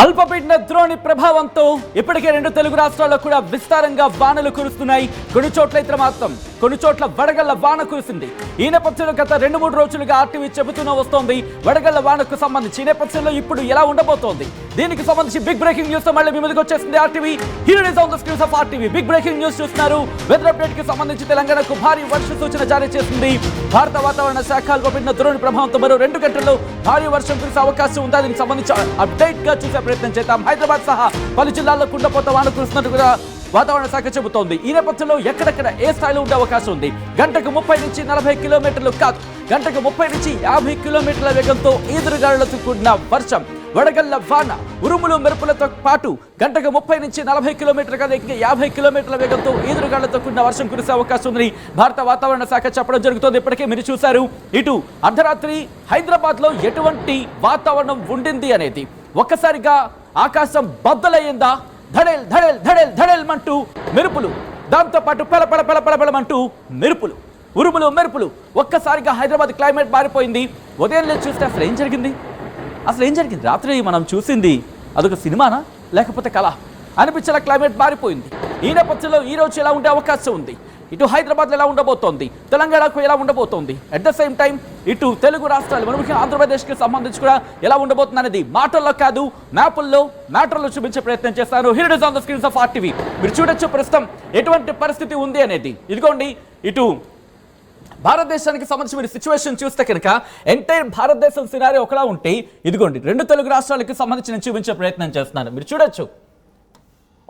అల్పపీడన ద్రోణి ప్రభావంతో ఇప్పటికే రెండు తెలుగు రాష్ట్రాల్లో కూడా విస్తారంగా వానలు కురుస్తున్నాయి. కొన్ని చోట్ల ఇతర మాత్రం కొన్ని చోట్ల వడగళ్ల వాన కురిసింది. ఈ నేపథ్యంలో గత 2-3 రోజులుగా ఆర్టీవీ చెబుతూనే వస్తోంది వడగళ్ల వానకు సంబంధించి. ఈ నేపథ్యంలో ఇప్పుడు ఎలా ఉండబోతోంది, దీనికి సంబంధించి బిగ్ బ్రేకింగ్ న్యూస్ తో మళ్ళీ మీ ముందుకు వచ్చేసింది RTV. Here is on the screens of RTV. Big breaking news చూస్తున్నారు. వెదర్ అప్డేట్ కి సంబంధించి తెలంగాణకు భారీ వర్ష సూచన జారీ చేసింది భారత వాతావరణ శాఖ. అల్పపీడన ద్రోణి ప్రభావంతో మరో 2 గంటల్లో భారీ వర్షం కురిసే అవకాశం ఉందా, దీనికి సంబంధించి అప్డేట్ గా చూసే ప్రయత్నం చేద్దాం. హైదరాబాద్ సహా పలు జిల్లాల్లో కుండపోత వాన కురుస్తున్నట్టు కూడా వాతావరణ శాఖ చెబుతోంది. ఈ నేపథ్యంలో ఎక్కడెక్కడ ఏ స్థాయిలో ఉండే అవకాశం ఉంది, గంటకు 30 నుంచి 40 కిలోమీటర్లు కాదు, గంటకు 30 నుంచి 50 కిలోమీటర్ల వేగంతో ఈదురుగాలులతో కూడిన వర్షం, వడగళ్ల వాన, ఉరుములు మెరుపులతో పాటు గంటకు 30 నుంచి 40 కిలోమీటర్ల కదా 50 కిలోమీటర్ల వేగంతో ఈదురుగాలులతో కూడిన వర్షం కురిసే అవకాశం ఉందని భారత వాతావరణ శాఖ చెప్పడం జరుగుతోంది. ఇప్పటికే మీరు చూశారు ఇటు అర్ధరాత్రి హైదరాబాద్ లో ఎటువంటి వాతావరణం ఉండింది అనేది. ఒక్కసారిగా ఆకాశం బద్దలయ్యిందా, ధడేల్ ధడేల్ ధడేల్ ధడేల్ అంటూ మెరుపులు, దాంతోపాటు పెళపెళ పెళపెళమంటూ మెరుపులు, ఉరుములు మెరుపులు. ఒక్కసారిగా హైదరాబాద్ క్లైమేట్ మారిపోయింది. ఉదయం లేచి చూస్తే అసలు ఏం జరిగింది, రాత్రి మనం చూసింది అదొక సినిమానా లేకపోతే కళ అనిపించేలా క్లైమేట్ మారిపోయింది. ఈ నేపథ్యంలో ఈ రోజు ఎలా ఉండే అవకాశం ఉంది, ఇటు హైదరాబాద్లో ఎలా ఉండబోతోంది, తెలంగాణకు ఎలా ఉండబోతోంది, అట్ ద సేమ్ టైం ఇటు తెలుగు రాష్ట్రాలు మన ముఖ్యంగా ఆంధ్రప్రదేశ్కి సంబంధించి కూడా ఎలా ఉండబోతుంది అనేది మాటల్లో కాదు మ్యాటర్లో చూపించే ప్రయత్నం చేస్తాను. Here is on the screens of RTV. మీరు చూడొచ్చు ప్రస్తుతం ఎటువంటి పరిస్థితి ఉంది అనేది. ఇదిగోండి ఇటు భారతదేశానికి సంబంధించి మీరు సిచ్యువేషన్ చూస్తే కనుక ఎంటైర్ భారతదేశం సినారియో ఒకలా ఉంటే, ఇదిగోండి 2 తెలుగు రాష్ట్రాలకి సంబంధించి నేను చూపించే ప్రయత్నం చేస్తున్నాను. మీరు చూడొచ్చు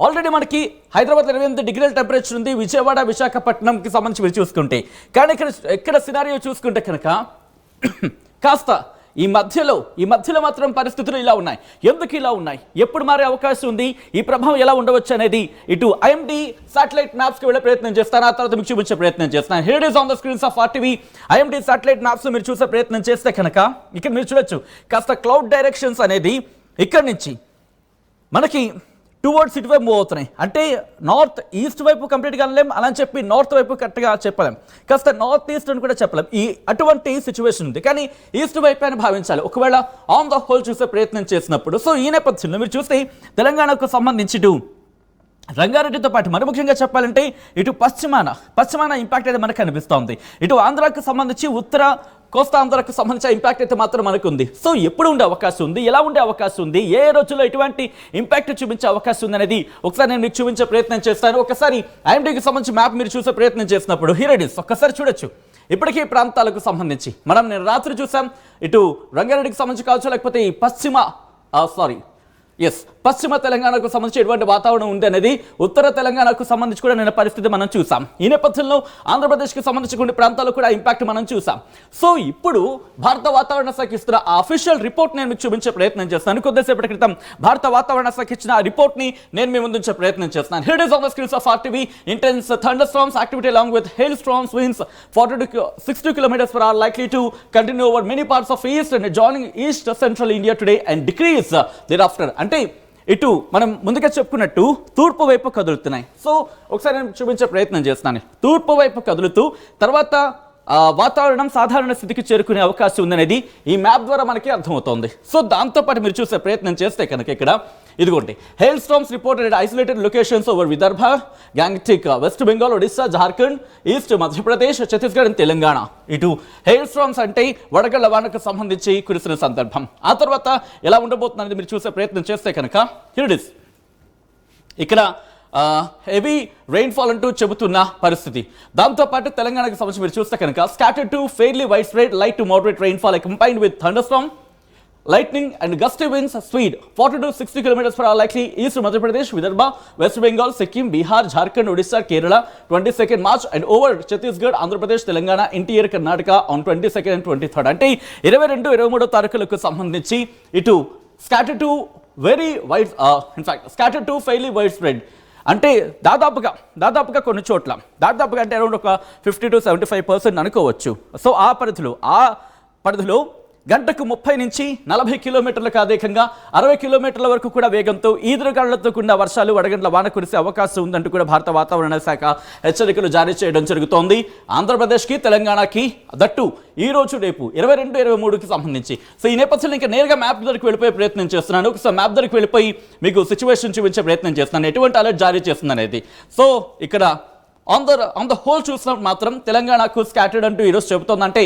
ఆల్రెడీ మనకి హైదరాబాద్లో 28 డిగ్రీల టెంపరేచర్ ఉంది. విజయవాడ విశాఖపట్నంకి సంబంధించి మీరు చూసుకుంటే, కానీ ఇక్కడ సినారియో చూసుకుంటే కనుక కాస్త ఈ మధ్యలో మాత్రం పరిస్థితులు ఇలా ఉన్నాయి. ఎందుకు ఇలా ఉన్నాయి, ఎప్పుడు మారే అవకాశం ఉంది, ఈ ప్రభావం ఎలా ఉండవచ్చు అనేది ఇటు ఐఎండీ సాటిలైట్ మ్యాప్స్కి వెళ్ళే ప్రయత్నం చేస్తాను. ఆ తర్వాత మీకు చూపించే ప్రయత్నం చేస్తాను. Here is on the screens of RTV. IMD satellite maps మీరు చూసే ప్రయత్నం చేస్తే కనుక ఇక్కడ మీరు చూడొచ్చు కాస్త క్లౌడ్ డైరెక్షన్స్ అనేది ఇక్కడ నుంచి మనకి టువర్డ్స్ ఇటువైపు మూవ్ అవుతున్నాయి. అంటే నార్త్ ఈస్ట్ వైపు కంప్లీట్గా అనలేం, అలా అని చెప్పి నార్త్ వైపు కరెక్ట్గా చెప్పలేం, కాస్త నార్త్ ఈస్ట్ అని కూడా చెప్పలేం. అటువంటి సిచ్యువేషన్ ఉంది, కానీ ఈస్ట్ వైపు అని భావించాలి ఒకవేళ ఆన్ ద హోల్ చూసే ప్రయత్నం చేసినప్పుడు. సో ఈ నేపథ్యంలో మీరు చూస్తే తెలంగాణకు సంబంధించి ఇటు రంగారెడ్డితో పాటు మరి ముఖ్యంగా చెప్పాలంటే ఇటు పశ్చిమాన ఇంపాక్ట్ అయితే మనకు కనిపిస్తోంది. ఇటు ఆంధ్రాకు సంబంధించి ఉత్తర కోస్తా ఆంధ్రాకు సంబంధించిన ఇంపాక్ట్ అయితే మాత్రం మనకు ఉంది. సో ఎప్పుడు ఉండే అవకాశం ఉంది, ఎలా ఉండే అవకాశం ఉంది, ఏ రోజుల్లో ఎటువంటి ఇంపాక్ట్ చూపించే అవకాశం ఉంది అనేది ఒకసారి నేను మీకు చూపించే ప్రయత్నం చేస్తాను. ఒకసారి ఐఎండీకి సంబంధించి మ్యాప్ మీరు చూసే ప్రయత్నం చేసినప్పుడు హియర్ ఇట్ ఇస్. ఒక్కసారి చూడొచ్చు ఇప్పటికీ ప్రాంతాలకు సంబంధించి నేను రాత్రి చూసాం, ఇటు రంగారెడ్డికి సంబంధించి కావచ్చు, లేకపోతే ఈ పశ్చిమ తెలంగాణకు సంబంధించి ఎటువంటి వాతావరణం ఉంది అనేది, ఉత్తర తెలంగాణకు సంబంధించి కూడా నేను పరిస్థితి మనం చూసాం. ఈ నేపథ్యంలో ఆంధ్రప్రదేశ్కి సంబంధించి కొన్ని ప్రాంతాల్లో కూడా ఇంపాక్ట్ మనం చూసాం. సో ఇప్పుడు భారత వాతావరణ శాఖ ఇస్తున్న ఆ అఫీషియల్ రిపోర్ట్ నేను మీకు చూపించే ప్రయత్నం చేస్తాను. కొద్దిసేపటి క్రితం భారత వాతావరణ శాఖ ఇచ్చిన ఆ రిపోర్ట్ ని నేను మీ ముందుంచే ప్రయత్నం చేస్తాను. Here is on the screens of RTV. Intense thunderstorms activity along with hailstorms winds 40 to 60 kilometers per hour likely to continue over many parts of east and joining east central India today and decrease thereafter. అంటే ఇటు మనం ముందుగా చెప్పుకున్నట్టు తూర్పు వైపు కదులుతున్నాయి. So ఒకసారి నేను చూపించే ప్రయత్నం చేస్తున్నాను. తూర్పు వైపు కదులుతూ తర్వాత వాతావరణం సాధారణ స్థితికి చేరుకునే అవకాశం ఉందనేది ఈ మ్యాప్ ద్వారా మనకి అర్థమవుతోంది. సో దాంతోపాటు మీరు చూసే ప్రయత్నం చేస్తే కనుక ఇక్కడ ఇదిగోండి hail storms reported isolated locations over Vidarbha, gangetic, west Bengal, Odisha, Jharkhand, east Madhya Pradesh, Chhattisgarh and Telangana. ఇటు హెయిల్ స్టార్మ్స్ అంటే వడగళ్ల వానకు సంబంధించి కురిసిన సందర్భం. ఆ తర్వాత ఎలా ఉండబోతుంది అనేది మీరు చూసే ప్రయత్నం చేస్తే కనుక హియర్ ఇట్ ఇస్. ఇక్కడ హెవీ రెయిన్ఫాల్ అంటూ చెబుతున్న పరిస్థితి. దాంతోపాటు తెలంగాణకు సంబంధించి మీరు చూస్తే కనుక scattered to fairly wide spread light to moderate rainfall combined with thunderstorm, lightning and gusty winds, speed 40 to 60 kilometers per hour likely east Madhya Pradesh, Vidarbha, West Bengal, Sikkim, Bihar, Jharkhand, Odisha, Kerala 22nd March and over Chhattisgarh, Andhra Pradesh, Telangana, interior Karnataka on 22nd and 23rd. అంటే 22-23 తారీఖులకు సంబంధించి ఇటు scattered to very wide scattered to fairly widespread అంటే దాదాపుగా కొన్ని చోట్ల దాదాపుగా అంటే around ఒక 50 to 75% అనుకోవచ్చు. సో ఆ పరిధిలో గంటకు 30 నుంచి 40 కిలోమీటర్లకు అధికంగా 60 కిలోమీటర్ల వరకు కూడా వేగంతో ఈదురుగాలులతో కూడిన వర్షాలు వడగండ్ల వాన కురిసే అవకాశం ఉందంటూ కూడా భారత వాతావరణ శాఖ హెచ్చరికలు జారీ చేయడం జరుగుతోంది. ఆంధ్రప్రదేశ్కి తెలంగాణకి దట్టు ఈ రోజు రేపు 22-23కి సంబంధించి. సో ఈ నేపథ్యంలో ఇంకా నేరుగా మ్యాప్ దగ్గరికి వెళ్ళిపోయే ప్రయత్నం చేస్తున్నాను. ఒకసారి మ్యాప్ దగ్గరికి వెళ్ళిపోయి మీకు సిచ్యువేషన్ చూపించే ప్రయత్నం చేస్తున్నాను, ఎటువంటి అలర్ట్ జారీ చేస్తుంది అనేది. సో ఇక్కడ ఆన్ ద హోల్ చూసినప్పుడు మాత్రం తెలంగాణకు స్కాటర్డ్ అంటూ ఈరోజు చెబుతోంది, అంటే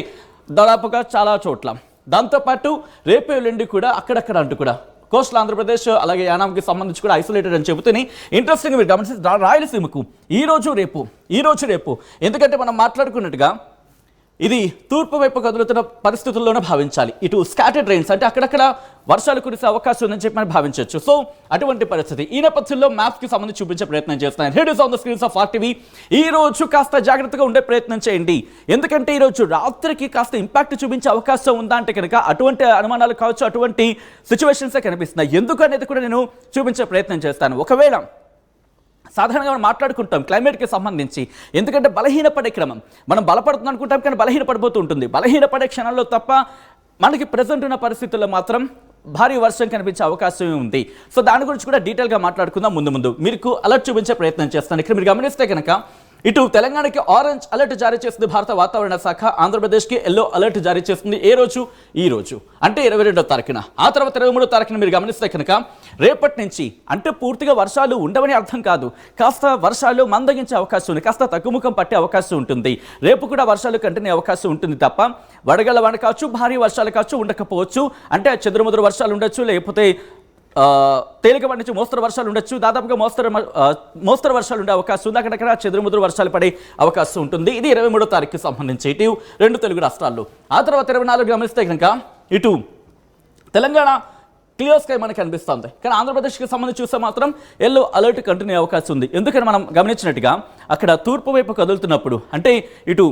దాదాపుగా చాలా చోట్ల. దాంతోపాటు రేపు ఎల్లుండి కూడా అక్కడక్కడ అంటూ కూడా కోస్టల్ ఆంధ్రప్రదేశ్ అలాగే యానాంకి సంబంధించి కూడా ఐసోలేటెడ్ అని చెబుతూనే ఇంట్రెస్టింగ్ మీరు గమనిస్తే రాయలసీమకు ఈ రోజు రేపు ఎందుకంటే మనం మాట్లాడుకున్నట్టుగా ఇది తూర్పు వైపు కదులుతున్న పరిస్థితుల్లోనే భావించాలి. ఇటు స్కాటర్డ్ రైన్స్ అంటే అక్కడక్కడ వర్షాలు కురిసే అవకాశం ఉందని చెప్పి మనం భావించవచ్చు. సో అటువంటి పరిస్థితి. ఈ నేపథ్యంలో మ్యాప్కి సంబంధించి చూపించే ప్రయత్నం చేస్తున్నాను. Here is on the screens of RTV. ఈ రోజు కాస్త జాగ్రత్తగా ఉండే ప్రయత్నం చేయండి, ఎందుకంటే ఈ రోజు రాత్రికి కాస్త ఇంపాక్ట్ చూపించే అవకాశం ఉందా అంటే కనుక అటువంటి అనుమానాలు కావచ్చు, అటువంటి సిచ్యువేషన్సే కనిపిస్తున్నాయి. ఎందుకు అనేది కూడా నేను చూపించే ప్రయత్నం చేస్తాను. ఒకవేళ సాధారణంగా మనం మాట్లాడుకుంటాం క్లైమేట్కి సంబంధించి, ఎందుకంటే బలహీనపడే క్రమం, మనం బలపడుతుంది అనుకుంటాం కానీ బలహీనపడిపోతూ ఉంటుంది. బలహీనపడే క్షణంలో తప్ప మనకి ప్రజెంట్ ఉన్న పరిస్థితుల్లో మాత్రం భారీ వర్షం కనిపించే అవకాశం ఉంది. సో దాని గురించి కూడా డీటెయిల్గా మాట్లాడుకుందాం. ముందు మీకు అలర్ట్ చూపించే ప్రయత్నం చేస్తాను. ఇక్కడ మీరు గమనిస్తే కనుక ఇటు తెలంగాణకి ఆరెంజ్ అలర్ట్ జారీ చేస్తుంది భారత వాతావరణ శాఖ, ఆంధ్రప్రదేశ్కి ఎల్లో అలర్ట్ జారీ చేస్తుంది. ఈ రోజు అంటే 22వ తారీఖున. ఆ తర్వాత 23వ తారీఖున మీరు గమనిస్తే కనుక రేపటి నుంచి అంటే పూర్తిగా వర్షాలు ఉండవని అర్థం కాదు, కాస్త వర్షాలు మందగించే అవకాశం ఉంది, కాస్త తగ్గుముఖం పట్టే అవకాశం ఉంటుంది. రేపు కూడా వర్షాలు కంటిన్యూ అవకాశం ఉంటుంది తప్ప వడగళ్ల వాన కావచ్చు, భారీ వర్షాలు కావచ్చు ఉండకపోవచ్చు. అంటే చెదురుముదురు వర్షాలు ఉండొచ్చు, లేకపోతే తేలికపాటి నుంచి మోస్తరు వర్షాలు ఉండొచ్చు. దాదాపుగా మోస్తరు వర్షాలు ఉండే అవకాశం ఉంది, అక్కడక్కడ చెదురుముదురు వర్షాలు పడే అవకాశం ఉంటుంది. ఇది 23వ తారీఖుకి సంబంధించి ఇటు 2 తెలుగు రాష్ట్రాల్లో. ఆ తర్వాత 24 గమనిస్తే కనుక ఇటు తెలంగాణ క్లియర్ స్కై మనకు కనిపిస్తుంది, కానీ ఆంధ్రప్రదేశ్కి సంబంధించి చూస్తే మాత్రం ఎల్లో అలర్ట్ కంటిన్యూ అవకాశం ఉంది. ఎందుకని మనం గమనించినట్టుగా అక్కడ తూర్పు వైపు కదులుతున్నప్పుడు అంటే ఇటు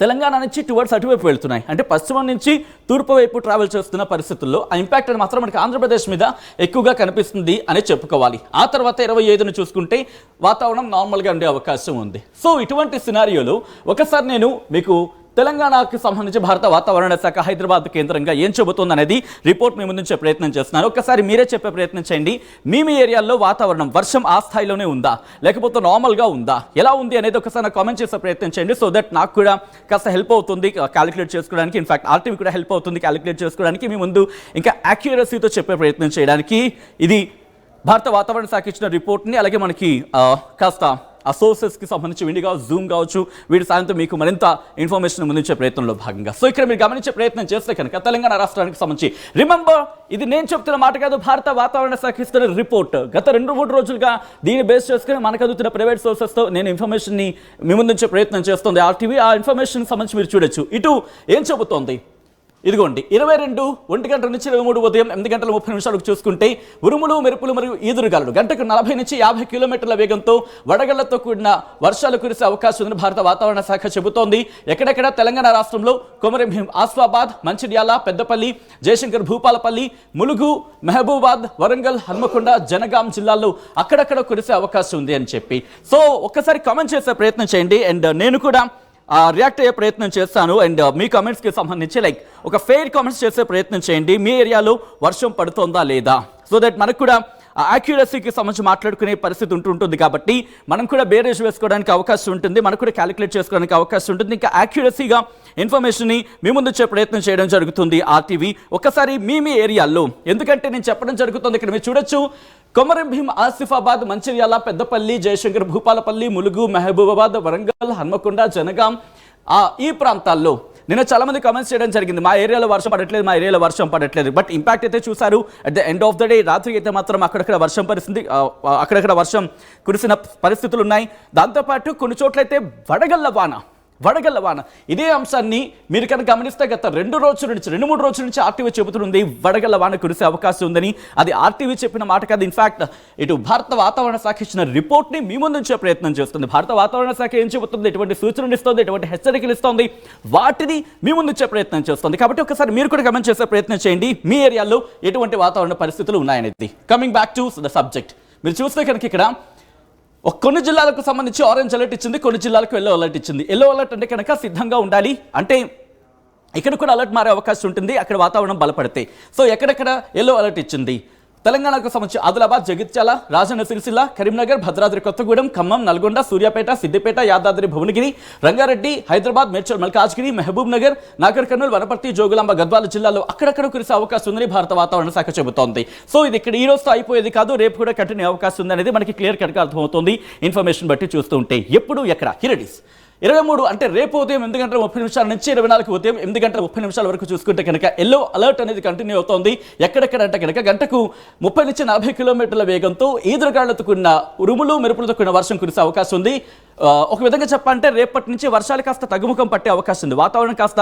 తెలంగాణ నుంచి టువర్డ్స్ అటువైపు వెళ్తున్నాయి, అంటే పశ్చిమం నుంచి తూర్పు వైపు ట్రావెల్ చేస్తున్న పరిస్థితుల్లో ఆ ఇంపాక్ట్ అని మాత్రం మనకి ఆంధ్రప్రదేశ్ మీద ఎక్కువగా కనిపిస్తుంది అని చెప్పుకోవాలి. ఆ తర్వాత 25ను చూసుకుంటే వాతావరణం నార్మల్గా ఉండే అవకాశం ఉంది. సో ఇటువంటి సినారియోలో ఒకసారి నేను మీకు తెలంగాణకు సంబంధించి భారత వాతావరణ శాఖ హైదరాబాద్ కేంద్రంగా ఏం చెబుతుంది అనేది రిపోర్ట్ మీ ముందుంచే ప్రయత్నం చేస్తున్నాను. ఒక్కసారి మీరే చెప్పే ప్రయత్నం చేయండి. మీ ఏరియాల్లో వాతావరణం వర్షం ఆ స్థాయిలోనే ఉందా, లేకపోతే నార్మల్గా ఉందా, ఎలా ఉంది అనేది ఒకసారి కామెంట్ చేసే ప్రయత్నం చేయండి. సో దట్ నాకు కూడా కాస్త హెల్ప్ అవుతుంది క్యాలిక్యులేట్ చేసుకోవడానికి. ఇన్ఫాక్ట్ RTV కూడా హెల్ప్ అవుతుంది క్యాలిక్యులేట్ చేసుకోవడానికి, మీ ముందు ఇంకా యాక్యురసీతో చెప్పే ప్రయత్నం చేయడానికి. ఇది భారత వాతావరణ శాఖ ఇచ్చిన రిపోర్ట్ని, అలాగే మనకి కాస్త ఆ సోర్సెస్కి సంబంధించి విండిగా జూమ్ కావచ్చు, వీటి సాయంతో మీకు మరింత ఇన్ఫర్మేషన్ ముందుంచే ప్రయత్నంలో భాగంగా. సో ఇక్కడ మీరు గమనించే ప్రయత్నం చేస్తే కనుక తెలంగాణ రాష్ట్రానికి సంబంధించి రిమెంబర్, ఇది నేను చెప్తున్న మాట కాదు, భారత వాతావరణ శాఖ ఇస్తున్న రిపోర్ట్. గత 2-3 రోజులుగా దీన్ని బేస్ చేసుకుని మనకు అందుతున్న ప్రైవేట్ సోర్సెస్తో నేను ఇన్ఫర్మేషన్ని మీ ముందుంచే ప్రయత్నం చేస్తుంది RTV. ఆ ఇన్ఫర్మేషన్ సంబంధించి మీరు చూడొచ్చు. ఇటు ఏం చెబుతోంది, ఇదిగోండి 1 గంటల నుంచి 23 ఉదయం 8 గంటల 30 నిమిషాలకు చూసుకుంటే ఉరుములు మెరుపులు మరియు ఈదురుగాలులు గంటకు 40 నుంచి 50 కిలోమీటర్ల వేగంతో వడగళ్లతో కూడిన వర్షాలు కురిసే అవకాశం ఉందని భారత వాతావరణ శాఖ చెబుతోంది. ఎక్కడెక్కడ తెలంగాణ రాష్ట్రంలో కొమరంభీం, ఆసిఫాబాద్, మంచిర్యాల, పెద్దపల్లి, జయశంకర్, భూపాలపల్లి, ములుగు, మహబూబాద్, వరంగల్, హన్మకొండ, జనగాం జిల్లాల్లో అక్కడక్కడ కురిసే అవకాశం ఉంది అని చెప్పి. సో ఒక్కసారి కామెంట్ చేసే ప్రయత్నం చేయండి, అండ్ నేను కూడా రియాక్ట్ అయ్యే ప్రయత్నం చేస్తాను. అండ్ మీ కామెంట్స్కి సంబంధించి లైక్ ఒక ఫెయిర్ కామెంట్స్ చేసే ప్రయత్నం చేయండి. మీ ఏరియాలో వర్షం పడుతోందా లేదా, సో దట్ మనకు కూడా యాక్యురసీకి సంబంధించి మాట్లాడుకునే పరిస్థితి ఉంటుంది. కాబట్టి మనం కూడా బేరేజ్ వేసుకోవడానికి అవకాశం ఉంటుంది, మనకు కూడా క్యాలిక్యులేట్ చేసుకోవడానికి అవకాశం ఉంటుంది. ఇంకా యాక్యురసీగా ఇన్ఫర్మేషన్ని మీ ముందు వచ్చే ప్రయత్నం చేయడం జరుగుతుంది RTV. ఒకసారి మీ ఏరియాల్లో, ఎందుకంటే నేను చెప్పడం జరుగుతుంది ఇక్కడ మీరు చూడొచ్చు, కొమరంభీం, ఆసిఫాబాద్, మంచిర్యాల, పెద్దపల్లి, జయశంకర్, భూపాలపల్లి, ములుగు, మహబూబాబాద్, వరంగల్, హన్మకొండ, జనగాం ఈ ప్రాంతాల్లో నిన్న చాలా మంది కామెంట్స్ చేయడం జరిగింది, మా ఏరియాలో వర్షం పడట్లేదు. బట్ ఇంపాక్ట్ అయితే చూసారు. At the end of the day రాత్రికి అయితే మాత్రం అక్కడక్కడ వర్షం కురిసిన పరిస్థితులు ఉన్నాయి. దాంతోపాటు కొన్ని చోట్లయితే వడగళ్ల వాన. ఇదే అంశాన్ని మీరు కనుక గమనిస్తే గత 2-3 రోజుల నుంచి RTV చెబుతుంది వడగళ్ల వాన కురిసే అవకాశం ఉందని. అది RTV చెప్పిన మాట కాదు, ఇన్ఫాక్ట్ ఇటు భారత వాతావరణ శాఖ ఇచ్చిన రిపోర్ట్ని మీ ముందుంచే ప్రయత్నం చేస్తుంది. భారత వాతావరణ శాఖ ఏం చెబుతుంది, ఎటువంటి సూచనలు ఇస్తుంది, ఎటువంటి హెచ్చరికలు ఇస్తుంది, వాటిని మీ ముందుంచే ప్రయత్నం చేస్తుంది. కాబట్టి ఒకసారి మీరు కూడా గమనించేసే చేసే ప్రయత్నం చేయండి, మీ ఏరియాలో ఎటువంటి వాతావరణ పరిస్థితులు ఉన్నాయనేది. Coming back to the subject, మీరు చూస్తే కనుక ఇక్కడ కొన్ని జిల్లాలకు సంబంధించి ఆరెంజ్ అలర్ట్ ఇచ్చింది, కొన్ని జిల్లాలకు ఎల్లో అలర్ట్ ఇచ్చింది. ఎల్లో అలర్ట్ అంటే కనుక సిద్ధంగా ఉండాలి, అంటే ఇక్కడ కూడా అలర్ట్ మారే అవకాశం ఉంటుంది అక్కడ వాతావరణం బలపడితే. సో ఎక్కడెక్కడ ఎల్లో అలర్ట్ ఇచ్చింది తెలంగాణకు సంబంధించి ఆదిలాబాద్, జగిత్యాల, రాజన్న సిరిసిల్ల, కరీంనగర్, భద్రాద్రి కొత్తగూడెం, ఖమ్మం, నల్గొండ, సూర్యాపేట, సిద్దిపేట, యాదాద్రి భువనగిరి, రంగారెడ్డి, హైదరాబాద్, మేడ్చల్ మల్కాజ్గిరి, మహబూబ్ నగర్, నాగర్ కర్నూలు, వనపర్తి, జోగులాంబ, గద్వాల జిల్లాలో అక్కడక్కడ కురిసే అవకాశం ఉందని భారత వాతావరణ శాఖ చెబుతోంది. సో ఇది ఇక్కడ ఈ రోజుతో అయిపోయేది కాదు, రేపు కూడా కంటిన్యూ అవకాశం ఉంది అనేది మనకి క్లియర్ కట్గా అర్థమవుతుంది ఇన్ఫర్మేషన్ బట్టి చూస్తూ ఉంటే. ఎప్పుడు ఎక్కడ హిరడిస్ 23 అంటే రేపు ఉదయం 8:30 నుంచి 24 ఉదయం 8:30 వరకు చూసుకుంటే కనుక ఎల్లో అలర్ట్ అనేది కంటిన్యూ అవుతోంది. ఎక్కడెక్కడ అంటే కనుక గంటకు 30 నుంచి 40 కిలోమీటర్ల వేగంతో ఈదురుగాళ్లతో కూడిన ఉరుములు మెరుపులతో కూడిన వర్షం కురిసే అవకాశం ఉంది. ఒక విధంగా చెప్పాలంటే రేపటి నుంచి వర్షాలు కాస్త తగ్గుముఖం పట్టే అవకాశం ఉంది, వాతావరణం కాస్త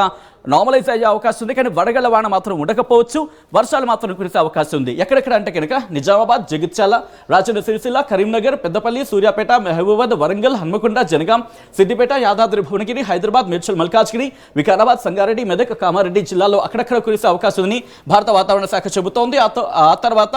నార్మలైజ్ అయ్యే అవకాశం ఉంది. కానీ వడగళ్ల వాన మాత్రం ఉండకపోవచ్చు, వర్షాలు మాత్రం కురిసే అవకాశం ఉంది. ఎక్కడెక్కడ అంటే కనుక నిజామాబాద్, జగిత్యాల, రాజన్న సిరిసిల్ల, కరీంనగర్, పెద్దపల్లి, సూర్యాపేట, మహబూబాబాద్, వరంగల్, హన్మకొండ, జనగాం, సిద్దిపేట, యాదాద్రి భువనగిరి, హైదరాబాద్, మేడ్చల్ మల్కాజ్గిరి, వికారాబాద్, సంగారెడ్డి, మెదక్, కామారెడ్డి జిల్లాలో అక్కడక్కడ కురిసే అవకాశం ఉందని భారత వాతావరణ శాఖ చెబుతోంది. ఆ తర్వాత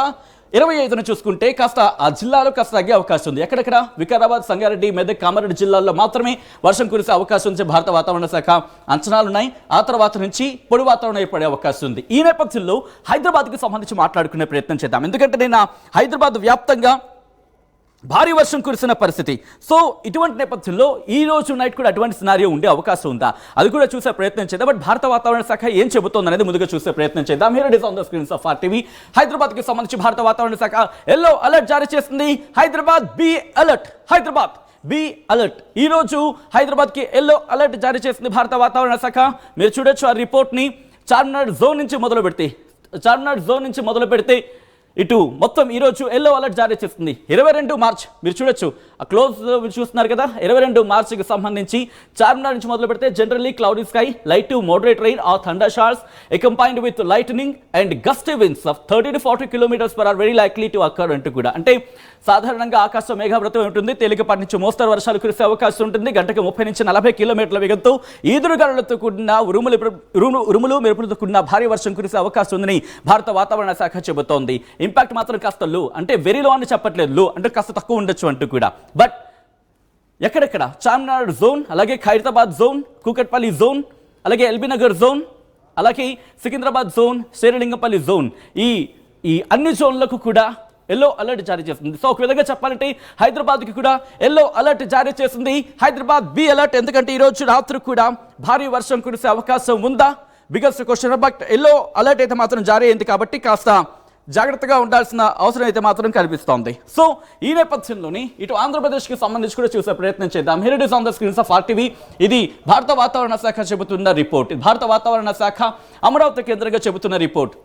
25ను చూసుకుంటే కాస్త ఆ జిల్లాలో కాస్త తగ్గే అవకాశం ఉంది. ఎక్కడెక్కడ వికారాబాద్, సంగారెడ్డి, మెదక్, కామారెడ్డి జిల్లాల్లో మాత్రమే వర్షం కురిసే అవకాశం ఉంది భారత వాతావరణ శాఖ అంచనాలున్నాయి. ఆ తర్వాత నుంచి పొడి వాతావరణం ఏర్పడే అవకాశం ఉంది. ఈ నేపథ్యంలో హైదరాబాద్కి సంబంధించి మాట్లాడుకునే ప్రయత్నం చేద్దాం. ఎందుకంటే నేను హైదరాబాద్ వ్యాప్తంగా భారీ వర్షం కురిసిన పరిస్థితి. సో ఇటువంటి నేపథ్యంలో ఈ రోజు నైట్ కూడా అటువంటి సినారియో ఉండే అవకాశం ఉందా, అది కూడా చూసే ప్రయత్నం చేద్దాం. బట్ భారత వాతావరణ శాఖ ఏం చెబుతోంది అనేది ముందుగా చూసే ప్రయత్నం చేద్దాం. Here it is on the screens of RTV. హైదరాబాద్కి సంబంధించి భారత వాతావరణ శాఖ ఎల్లో అలర్ట్ జారీ చేస్తుంది. Hyderabad be alert, Hyderabad be alert. ఈ రోజు హైదరాబాద్కి ఎల్లో అలర్ట్ జారీ చేసింది భారత వాతావరణ శాఖ. మీరు చూడొచ్చు ఆ రిపోర్ట్ని. చార్మినార్ జోన్ నుంచి మొదలు పెడితే ఇటు మొత్తం ఈరోజు ఎల్లో అలర్ట్ జారీ చేస్తుంది. 22 మార్చ్ మీరు చూడొచ్చు ఆ క్లోజ్ చూస్తున్నారు కదా. 22 మార్చికి సంబంధించి చార్మినార్ నుంచి మొదలు పెడితే generally cloudy sky, light to moderate rain or thunder showers accompanied with lightning and gusty winds of 30 to 40 km/h are very likely to occur అంటూ కూడా. అంటే సాధారణంగా ఆకాశం మేఘావృతం ఉంటుంది, తేలికపాటి నుంచి మోస్తరు వర్షాలు కురిసే అవకాశం ఉంటుంది. గంటకు 30 నుంచి 40 కిలోమీటర్ల వేగంతో ఈదురుగాలులతో కూడిన ఉరుములు మెరుపులతో కూడిన భారీ వర్షం కురిసే అవకాశం ఉందని భారత వాతావరణ శాఖ చెబుతోంది. ఇంపాక్ట్ మాత్రం కాస్త లో, అంటే వెరీ లో అని చెప్పట్లేదు, లో అంటే కాస్త తక్కువ ఉండొచ్చు అంటూ కూడా. బట్ ఎక్కడెక్కడ చార్మినార్ జోన్, అలాగే ఖైరతాబాద్ జోన్, కూకట్పల్లి జోన్, అలాగే ఎల్బీ నగర్ జోన్, అలాగే సికింద్రాబాద్ జోన్, శేరిలింగపల్లి జోన్, ఈ అన్ని జోన్లకు కూడా ఎల్లో అలర్ట్ జారీ చేస్తుంది. సో ఒక విధంగా చెప్పాలంటే హైదరాబాద్కి కూడా ఎల్లో అలర్ట్ జారీ చేస్తుంది. హైదరాబాద్ బి అలర్ట్, ఎందుకంటే ఈరోజు రాత్రి కూడా భారీ వర్షం కురిసే అవకాశం ఉందా biggest question. But yellow alert అయితే మాత్రం జారీ అయింది కాబట్టి కాస్త జాగ్రత్తగా ఉండాల్సిన అవసరం అయితే మాత్రం కనిపిస్తోంది. సో ఈ నేపథ్యంలోని ఇటు ఆంధ్రప్రదేశ్కి సంబంధించి కూడా చూసే ప్రయత్నం చేద్దాం. Here it is on the screens of RTV. ఇది భారత వాతావరణ శాఖ చెబుతున్న రిపోర్ట్. భారత వాతావరణ శాఖ అమరావతి కేంద్రంగా చెబుతున్న రిపోర్ట్.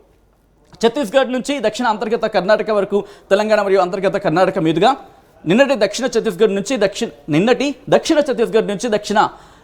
ఛత్తీస్గఢ్ నుంచి దక్షిణ అంతర్గత కర్ణాటక వరకు, తెలంగాణ మరియు అంతర్గత కర్ణాటక మీదుగా నిన్నటి దక్షిణ ఛత్తీస్గఢ్ నుంచి దక్షిణ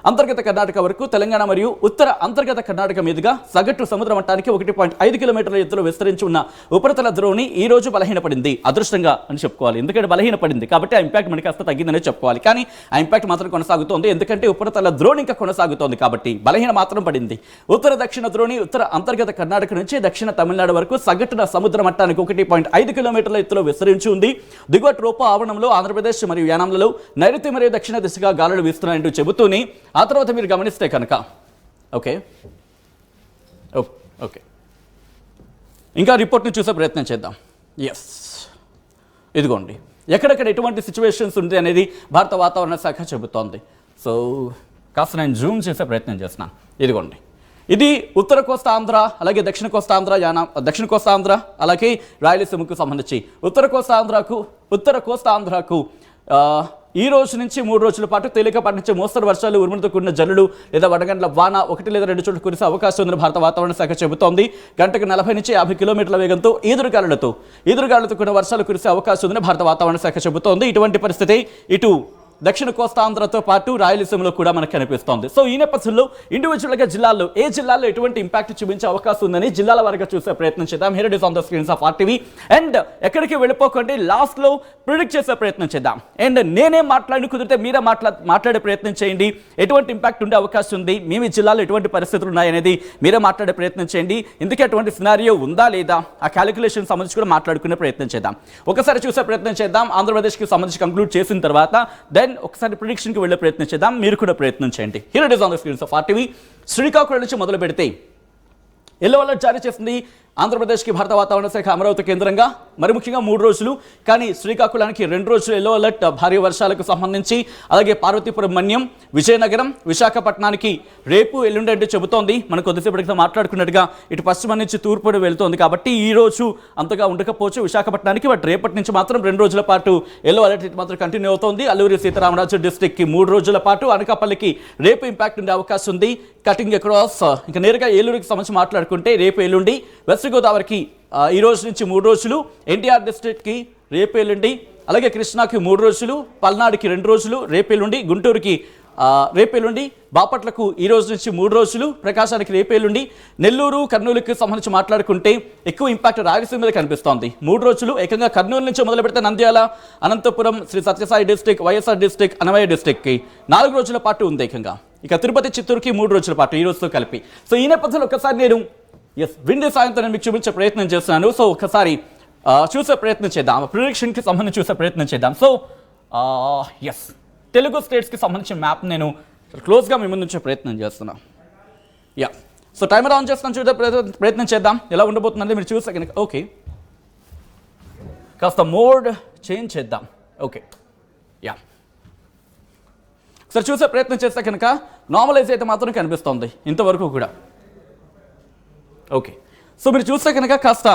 అంతర్గత కర్ణాటక వరకు, తెలంగాణ మరియు ఉత్తర అంతర్గత కర్ణాటక మీదుగా సగటు సముద్ర మట్టానికి 1.5 కిలోమీటర్ల ఎత్తులో విస్తరించి ఉన్న ఉపరితల ద్రోణి ఈ రోజు బలహీనపడింది. అదృష్టంగా అని చెప్పుకోవాలి, ఎందుకంటే బలహీనపడింది కాబట్టి ఆ ఇంపాక్ట్ మనకి కాస్త తగ్గిందనే చెప్పుకోవాలి. కానీ ఆ ఇంపాక్ట్ మాత్రం కొనసాగుతోంది, ఎందుకంటే ఉపరితల ద్రోణి ఇంకా కొనసాగుతోంది కాబట్టి బలహీన మాత్రం పడింది. ఉత్తర దక్షిణ ద్రోణి ఉత్తర అంతర్గత కర్ణాటక నుంచి దక్షిణ తమిళనాడు వరకు సగటున సముద్ర మట్టానికి 1.5 కిలోమీటర్ల ఎత్తులో విస్తరించి ఉంది. దిగువ ట్రోపో ఆవరణంలో ఆంధ్రప్రదేశ్ మరియు యానాంలలో నైరుతి మరియు దక్షిణ దిశగా గాలులు వీస్తున్నాయంటూ చెబుతూనే ఆ తర్వాత మీరు గమనిస్తే కనుక ఓకే ఇంకా రిపోర్ట్ని చూసే ప్రయత్నం చేద్దాం. ఎస్, ఇదిగోండి ఎక్కడెక్కడ ఎటువంటి సిచ్యువేషన్స్ ఉంది అనేది భారత వాతావరణ శాఖ చెబుతోంది. సో కాస్త నేను జూమ్ చేసే ప్రయత్నం చేస్తున్నాను. ఇదిగోండి, ఇది ఉత్తర కోస్తా ఆంధ్ర, అలాగే దక్షిణ కోస్తా ఆంధ్ర, అలాగే రాయలసీమకు సంబంధించి ఉత్తర కోస్తా ఆంధ్రకు ఈ రోజు నుంచి 3 రోజుల పాటు తేలికపాటి నుంచి మోస్తరు వర్షాలు, ఉరుములతో కూడిన జల్లులు లేదా వడగండ్ల వాన 1 లేదా 2 చోట్ల కురిసే అవకాశం ఉందని భారత వాతావరణ శాఖ చెబుతోంది. గంటకు 40 నుంచి 50 కిలోమీటర్ల వేగంతో ఈదురుగాలులతో కూడిన వర్షాలు కురిసే అవకాశం ఉందని భారత వాతావరణ శాఖ చెబుతోంది. ఇటువంటి పరిస్థితి ఇటు దక్షిణ కోస్తా ఆంధ్రతో పాటు రాయలసీమలో కూడా మనకు కనిపిస్తోంది. సో ఈ నేపథ్యంలో ఇండివిజువల్గా ఏ జిల్లాలో ఎటువంటి ఇంపాక్ట్ చూపించే అవకాశం ఉందని జిల్లాల వారిగా చూసే ప్రయత్నం చేద్దాం. Here it is on the screens of RTV. And ఎక్కడికి వెళ్ళిపోకండి, లాస్ట్లో ప్రిడిక్ట్ చేసే ప్రయత్నం చేద్దాం. అండ్ నేనే కుదిరితే మీరే మాట్లాడే ప్రయత్నం చేయండి. ఎటువంటి ఇంపాక్ట్ ఉండే అవకాశం ఉంది, మీ జిల్లాలో ఎటువంటి పరిస్థితులు ఉన్నాయనేది మీరే మాట్లాడే ప్రయత్నం చేయండి. ఎందుకంటే అటువంటి సినారియో ఉందా లేదా ఆ క్యాలిక్యులేషన్ సంబంధించి కూడా మాట్లాడుకునే ప్రయత్నం చేద్దాం. ఒకసారి చూసే ప్రయత్నం చేద్దాం. ఆంధ్రప్రదేశ్కి సంబంధించి కంక్లూడ్ చేసిన తర్వాత దెన్ దెన్ ఒకసారి ప్రిడిక్షన్కి వెళ్ళే ప్రయత్నం చేద్దాం. మీరు కూడా ప్రయత్నం చేయండి. Here it is on the screens of RTV. Srikakulam నుంచి మొదలు పెడితే ఎల్లో అలర్ట్ జారీ చేసింది ఆంధ్రప్రదేశ్కి భారత వాతావరణ శాఖ అమరావతి కేంద్రంగా. మరి ముఖ్యంగా 3 రోజులు, కానీ శ్రీకాకుళానికి 2 రోజులు ఎల్లో అలర్ట్ భారీ వర్షాలకు సంబంధించి. అలాగే పార్వతీపురం, మన్యం, విజయనగరం, విశాఖపట్నానికి రేపు ఎల్లుండి అంటే చెబుతోంది. మనం కొద్దిసేపటి క్రితం మాట్లాడుకున్నట్టుగా ఇటు పశ్చిమ నుంచి తూర్పుడు వెళ్తోంది కాబట్టి ఈ రోజు అంతగా ఉండకపోవచ్చు విశాఖపట్నానికి. బట్ రేపటి నుంచి మాత్రం 2 రోజుల పాటు ఎల్లో అలర్ట్ ఇటు మాత్రం కంటిన్యూ అవుతోంది. అల్లూరి సీతారామరాజు డిస్ట్రిక్ట్కి 3 రోజుల పాటు, అనకాపల్లికి రేపు ఇంపాక్ట్ ఉండే అవకాశం ఉంది. కటింగ్ అక్రాస్ ఇంకా నేరుగా ఏలూరుకి సంబంధించి మాట్లాడుకుంటే రేపు ఎల్లుండి, వెస్ట్ గోదావరికి ఈ రోజు నుంచి 3 రోజులు, ఎన్టీఆర్ డిస్ట్రిక్ట్కి రేపు ఎల్లుండి, అలాగే కృష్ణాకి 3 రోజులు, పల్నాడుకి 2 రోజులు రేపు ఎల్లుండి, గుంటూరుకి రేపు ఎల్లుండి, బాపట్లకు ఈ రోజు నుంచి 3 రోజులు, ప్రకాశానికి రేపు ఎల్లుండి, నెల్లూరు, కర్నూలుకి సంబంధించి మాట్లాడుకుంటే ఎక్కువ ఇంపాక్ట్ రాయలసీమ మీద కనిపిస్తోంది. 3 రోజులు ఏకంగా కర్నూలు నుంచి మొదలు పెడితే నంద్యాల, అనంతపురం, శ్రీ సత్యసాయి డిస్ట్రిక్ట్, వైఎస్ఆర్ డిస్ట్రిక్ట్, అన్నమయ్య డిస్ట్రిక్ట్కి 4 రోజుల పాటు ఉంది ఏకంగా. ఇక తిరుపతి, చిత్తూరుకి 3 రోజుల పాటు ఈ రోజుతో కలిపి. సో ఈ నేపథ్యంలో ఒకసారి నేను విండే సాయంతో నేను మీకు చూపించే ప్రయత్నం చేస్తున్నాను. సో ఒకసారి చూసే ప్రయత్నం చేద్దాం, ప్రిడిక్షన్కి సంబంధించి చూసే ప్రయత్నం చేద్దాం. సో తెలుగు స్టేట్స్కి సంబంధించిన మ్యాప్ నేను క్లోజ్గా మీ ముందు ఉంచే ప్రయత్నం చేస్తున్నాను. సో టైమర్ ఆన్ చేస్తాను, చూసే ప్రయత్నం చేద్దాం ఎలా ఉండబోతుందంటే మీరు చూసే కనుక. ఓకే, కాస్త మోడ్ చేంజ్ చేద్దాం. ఓకే, ఒకసారి చూసే ప్రయత్నం చేస్తే కనుక నార్మలైజ్ అయితే మాత్రం కనిపిస్తుంది ఇంతవరకు కూడా. ఓకే, సో మీరు చూస్తే కనుక కాస్త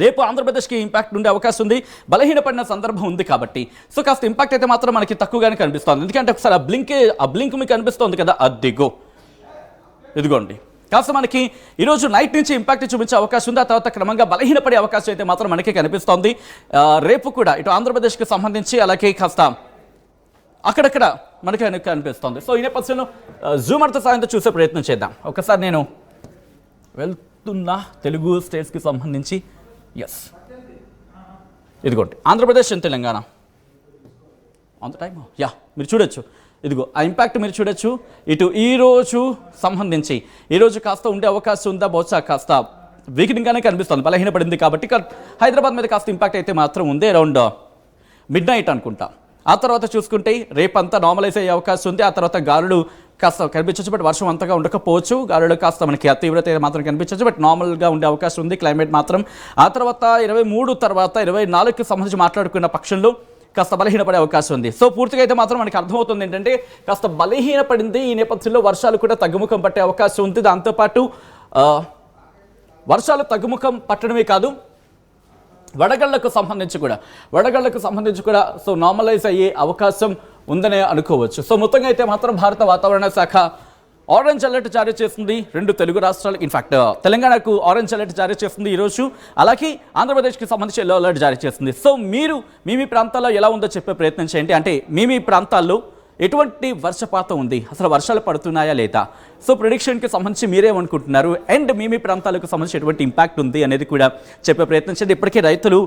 రేపు ఆంధ్రప్రదేశ్కి ఇంపాక్ట్ ఉండే అవకాశం ఉంది. బలహీనపడిన సందర్భం ఉంది కాబట్టి సో కాస్త ఇంపాక్ట్ అయితే మాత్రం మనకి తక్కువగానే కనిపిస్తుంది. ఎందుకంటే ఒకసారి ఆ బ్లింక్ మీకు కనిపిస్తుంది కదా, అదిగో ఇదిగోండి. కాస్త మనకి ఈరోజు నైట్ నుంచి ఇంపాక్ట్ చూపించే అవకాశం ఉంది. ఆ తర్వాత క్రమంగా బలహీనపడే అవకాశం అయితే మాత్రం మనకి కనిపిస్తోంది. రేపు కూడా ఇటు ఆంధ్రప్రదేశ్కి సంబంధించి అలాగే కాస్త అక్కడక్కడ మనకి కనిపిస్తుంది. సో ఈ నేపథ్యంలో జూమర్తో సాయంతో చూసే ప్రయత్నం చేద్దాం. ఒకసారి నేను వెళ్తున్నా తెలుగు స్టేట్స్కి సంబంధించి. ఇదిగోండి Andhra Pradesh and Telangana on the time. మీరు చూడొచ్చు, ఇదిగో ఆ ఇంపాక్ట్ మీరు చూడొచ్చు. ఇటు ఈరోజు సంబంధించి ఈరోజు కాస్త ఉండే అవకాశం ఉందా, బహుశా కాస్త వీక్నింగ్గానే కనిపిస్తుంది, బలహీనపడింది కాబట్టి. హైదరాబాద్ మీద కాస్త ఇంపాక్ట్ అయితే మాత్రం ఉంది, అరౌండ్ మిడ్ నైట్ అనుకుంటా. ఆ తర్వాత చూసుకుంటే రేపంతా నార్మలైజ్ అయ్యే అవకాశం ఉంది. ఆ తర్వాత గాలులు కాస్త కనిపించవచ్చు, బట్ వర్షం అంతగా ఉండకపోవచ్చు. గాలులు కాస్త మనకి తీవ్రత మాత్రం కనిపించవచ్చు, బట్ నార్మల్గా ఉండే అవకాశం ఉంది క్లైమేట్ మాత్రం. ఆ తర్వాత 23 తర్వాత 24కి సంబంధించి మాట్లాడుకున్న పక్షంలో కాస్త బలహీనపడే అవకాశం ఉంది. సో పూర్తిగా అయితే మాత్రం మనకి అర్థమవుతుంది ఏంటంటే కాస్త బలహీనపడింది. ఈ నేపథ్యంలో వర్షాలు కూడా తగ్గుముఖం పట్టే అవకాశం ఉంది. దాంతోపాటు వర్షాలు తగ్గుముఖం పట్టడమే కాదు, వడగళ్లకు సంబంధించి కూడా సో నార్మలైజ్ అయ్యే అవకాశం ఉందనే అనుకోవచ్చు. సో మొత్తంగా అయితే మాత్రం భారత వాతావరణ శాఖ ఆరెంజ్ అలర్ట్ జారీ చేస్తుంది 2 తెలుగు రాష్ట్రాలకు. ఇన్ఫాక్ట్ తెలంగాణకు ఆరెంజ్ అలర్ట్ జారీ చేస్తుంది ఈరోజు, అలాగే ఆంధ్రప్రదేశ్కి సంబంధించి ఎల్లో అలర్ట్ జారీ చేస్తుంది. సో మీరు మీ ప్రాంతాల్లో ఎలా ఉందో చెప్పే ప్రయత్నం చేయండి. అంటే మీ ప్రాంతాల్లో ఎటువంటి వర్షపాతం ఉంది, అసలు వర్షాలు పడుతున్నాయా లేదా, సో ప్రిడిక్షన్కి సంబంధించి మీరేమనుకుంటున్నారు, అండ్ మీ ప్రాంతాలకు సంబంధించి ఎటువంటి ఇంపాక్ట్ ఉంది అనేది కూడా చెప్పే ప్రయత్నం చేయండి. ఇప్పటికే రైతులు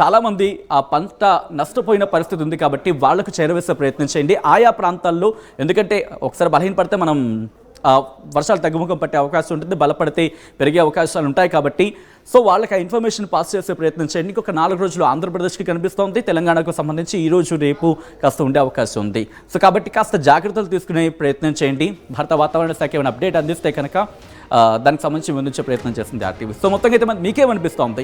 చాలామంది ఆ పంట నష్టపోయిన పరిస్థితి ఉంది కాబట్టి వాళ్లకు చేరవేసే ప్రయత్నం చేయండి ఆయా ప్రాంతాల్లో. ఎందుకంటే ఒకసారి బలహీనపడితే మనం వర్షాలు తగ్గుముఖం పట్టే అవకాశం ఉంటుంది, బలపడితే పెరిగే అవకాశాలు ఉంటాయి కాబట్టి సో వాళ్ళకి ఆ ఇన్ఫర్మేషన్ పాస్ చేసే ప్రయత్నం చేయండి. ఇంకొక 4 రోజులు ఆంధ్రప్రదేశ్కి కనిపిస్తోంది, తెలంగాణకు సంబంధించి ఈ రోజు రేపు కాస్త ఉండే అవకాశం ఉంది. సో కాబట్టి కాస్త జాగ్రత్తలు తీసుకునే ప్రయత్నం చేయండి. భారత వాతావరణ శాఖ ఏమైనా అప్డేట్ అందిస్తే కనుక దానికి సంబంధించి ముందుంచే ప్రయత్నం చేస్తుంది RTV. సో మొత్తంగా అయితే మీకేమనిపిస్తోంది?